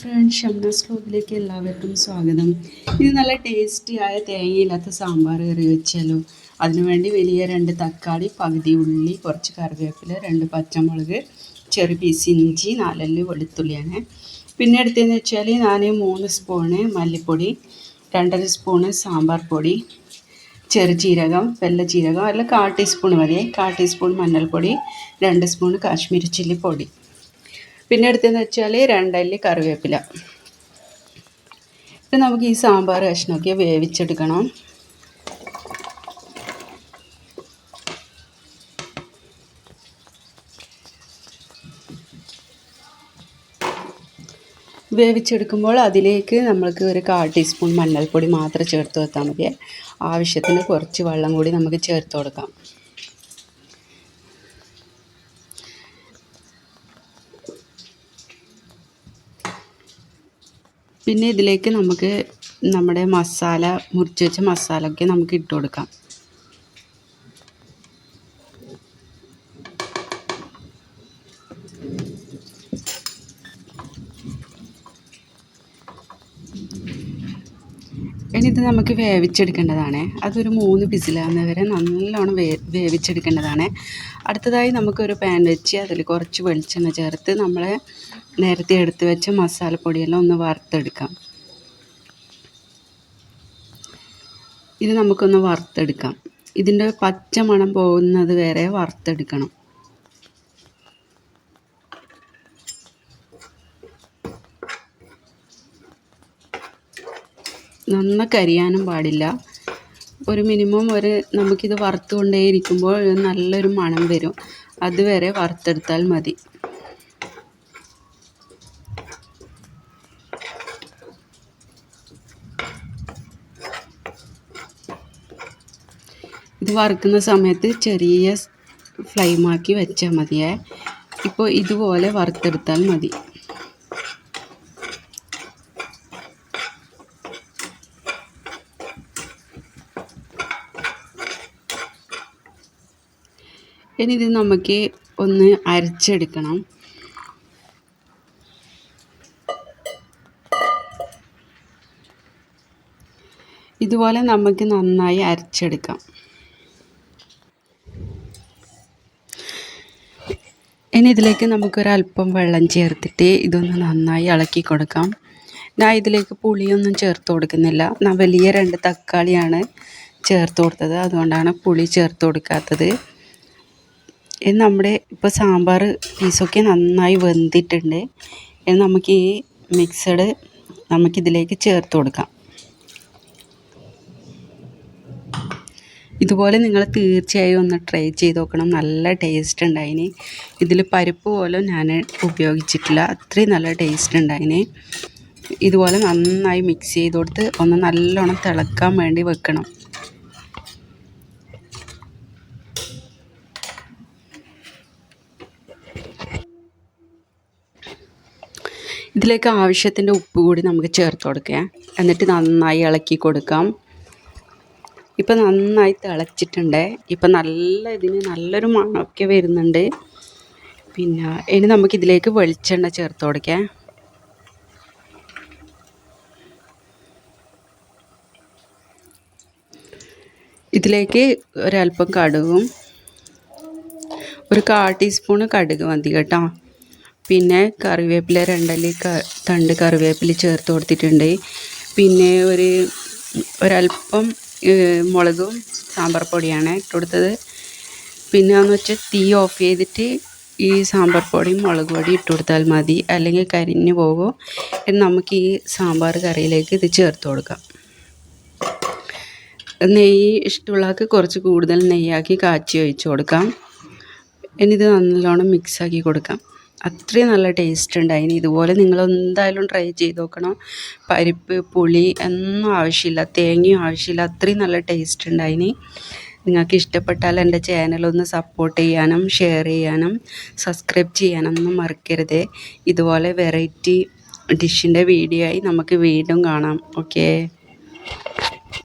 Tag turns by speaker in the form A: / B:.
A: Friends, Shamnas വ്ലോഗിലേക്ക് എല്ലാവർക്കും സ്വാഗതം. ഇത് നല്ല ടേസ്റ്റിയായ തേങ്ങയില്ലാത്ത സാമ്പാർ കറി വെച്ചാലോ. അതിനുവേണ്ടി വലിയ 2 തക്കാളി, പകുതി ഉള്ളി, കുറച്ച് കറിവേപ്പില, 2 പച്ചമുളക്, ചെറിയ പീസ് ഇഞ്ചി, 4 അല്ലി വെളുത്തുള്ളിയാണ്. പിന്നെ എടുത്തതെന്ന് വെച്ചാൽ ഞാൻ 3 സ്പൂണ് മല്ലിപ്പൊടി, 2.5 സ്പൂണ് സാമ്പാർ പൊടി, ചെറുജീരകം, വെള്ള ജീരകം അല്ല 1/4 ടീസ്പൂൺ മതി, 1/4 ടീസ്പൂൺ മഞ്ഞൾപ്പൊടി, 2 സ്പൂൺ കാശ്മീരി ചില്ലി പൊടി. പിന്നെ എടുത്തതെന്ന് വെച്ചാൽ 2 അല്ലി കറിവേപ്പില. ഇത് നമുക്ക് ഈ സാമ്പാർ കഷ്ണമൊക്കെ വേവിച്ചെടുക്കണം. വേവിച്ചെടുക്കുമ്പോൾ അതിലേക്ക് നമ്മൾക്ക് ഒരു 1/4 ടീസ്പൂൺ മഞ്ഞൾപ്പൊടി മാത്രം ചേർത്ത് വെച്ചാൽ മതി. ആവശ്യത്തിന് കുറച്ച് വെള്ളം കൂടി നമുക്ക് ചേർത്ത് കൊടുക്കാം. പിന്നെ ഇതിലേക്ക് നമുക്ക് നമ്മുടെ മസാല, മുറിച്ച് വെച്ച മസാലയൊക്കെ നമുക്ക് ഇട്ട് കൊടുക്കാം. ഇനി ഇത് നമുക്ക് വേവിച്ചെടുക്കേണ്ടതാണ്. അതൊരു 3 വിസിലാകുന്നവരെ നല്ലോണം വേവിച്ചെടുക്കേണ്ടതാണ്. അടുത്തതായി നമുക്കൊരു പാൻ വെച്ച് അതിൽ കുറച്ച് വെളിച്ചെണ്ണ ചേർത്ത് നമ്മൾ നേരത്തെ എടുത്ത് വെച്ച മസാലപ്പൊടിയെല്ലാം ഒന്ന് വറുത്തെടുക്കാം. ഇത് നമുക്കൊന്ന് വറുത്തെടുക്കാം. ഇതിൻ്റെ പച്ച മണം പോകുന്നത് വരെ വറുത്തെടുക്കണം. നന്നായി കരിയാനും പാടില്ല. ഒരു മിനിമം നമുക്കിത് വറുത്തുകൊണ്ടേയിരിക്കുമ്പോൾ നല്ലൊരു മണം വരും. അതുവരെ വറുത്തെടുത്താൽ മതി. ഇത് വറുക്കുന്ന സമയത്ത് ചെറിയ ഫ്ലെയിമാക്കി വെച്ചാൽ മതിയേ. ഇപ്പോൾ ഇതുപോലെ വറുത്തെടുത്താൽ മതി. ഇനി ഇത് നമുക്ക് ഒന്ന് അരച്ചെടുക്കണം. ഇതുപോലെ നമുക്ക് നന്നായി അരച്ചെടുക്കാം. ഇനി ഇതിലേക്ക് നമുക്കൊരല്പം വെള്ളം ചേർത്തിട്ട് ഇതൊന്ന് നന്നായി ഇളക്കി കൊടുക്കാം. ഞാൻ ഇതിലേക്ക് പുളിയൊന്നും ചേർത്ത് കൊടുക്കുന്നില്ല. ഞാൻ വലിയ 2 തക്കാളിയാണ് ചേർത്ത് കൊടുത്തത്, അതുകൊണ്ടാണ് പുളി ചേർത്ത് കൊടുക്കാത്തത്. ഇനി നമ്മുടെ ഇപ്പോൾ സാമ്പാർ പീസൊക്കെ നന്നായി വെന്തിട്ടുണ്ട്. ഇനി നമുക്ക് ഈ മിക്സഡ് നമുക്കിതിലേക്ക് ചേർത്ത് കൊടുക്കാം. ഇതുപോലെ നിങ്ങൾ തീർച്ചയായും ഒന്ന് ട്രൈ ചെയ്ത് നോക്കണം. നല്ല ടേസ്റ്റ് ഉണ്ടായിന്. ഇതിൽ പരിപ്പ് പോലും ഞാൻ ഉപയോഗിച്ചിട്ടില്ല, അത്രയും നല്ല ടേസ്റ്റ് ഉണ്ടായിന്. ഇതുപോലെ നന്നായി മിക്സ് ചെയ്ത് കൊടുത്ത് ഒന്ന് നല്ലോണം തിളക്കാൻ വേണ്ടി വെക്കണം. ഇതിലേക്ക് ആവശ്യത്തിൻ്റെ ഉപ്പ് കൂടി നമുക്ക് ചേർത്ത് കൊടുക്കാം. എന്നിട്ട് നന്നായി ഇളക്കി കൊടുക്കാം. ഇപ്പം നന്നായി തിളച്ചിട്ടുണ്ട്. ഇപ്പം ഇതിന് നല്ലൊരു മണമൊക്കെ വരുന്നുണ്ട്. പിന്നെ ഇനി നമുക്കിതിലേക്ക് വെളിച്ചെണ്ണ ചേർത്ത് കൊടുക്കാം. ഇതിലേക്ക് ഒരല്പം കടുകും, ഒരു 1/4 ടീസ്പൂൺ കടുക് മതി കേട്ടോ. പിന്നെ കറിവേപ്പില 2 അല്ലി തണ്ട് കറിവേപ്പില ചേർത്ത് കൊടുത്തിട്ടുണ്ട്. പിന്നെ ഒരല്പം മുളകും സാമ്പാർ പൊടിയാണ് ഇട്ട് കൊടുത്തത്. പിന്നെ എന്ന് വെച്ചാൽ തീ ഓഫ് ചെയ്തിട്ട് ഈ സാമ്പാർ പൊടിയും മുളക് പൊടി ഇട്ട് കൊടുത്താൽ മതി, അല്ലെങ്കിൽ കരിഞ്ഞു പോകും. നമുക്ക് ഈ സാമ്പാർ കറിയിലേക്ക് ഇത് ചേർത്ത് കൊടുക്കാം. നെയ്യ് ഇഷ്ടമുള്ളവർക്ക് കുറച്ച് കൂടുതൽ നെയ്യാക്കി കാച്ചി ഒഴിച്ച് കൊടുക്കാം. ഇനി ഇത് നല്ലോണം മിക്സാക്കി കൊടുക്കാം. അത്രയും നല്ല ടേസ്റ്റ് ഉണ്ടായിന്. ഇതുപോലെ നിങ്ങൾ എന്തായാലും ട്രൈ ചെയ്ത് നോക്കണം. പരിപ്പ്, പുളി ഒന്നും ആവശ്യമില്ല, തേങ്ങയും ആവശ്യമില്ല, അത്രയും നല്ല ടേസ്റ്റ് ഉണ്ടായിന്. നിങ്ങൾക്ക് ഇഷ്ടപ്പെട്ടാൽ എൻ്റെ ചാനലൊന്ന് സപ്പോർട്ട് ചെയ്യാനും ഷെയർ ചെയ്യാനും സബ്സ്ക്രൈബ് ചെയ്യാനൊന്നും മറക്കരുത്. ഇതുപോലെ വെറൈറ്റി ഡിഷിൻ്റെ വീഡിയോ ആയി നമുക്ക് വീണ്ടും കാണാം. ഓക്കേ.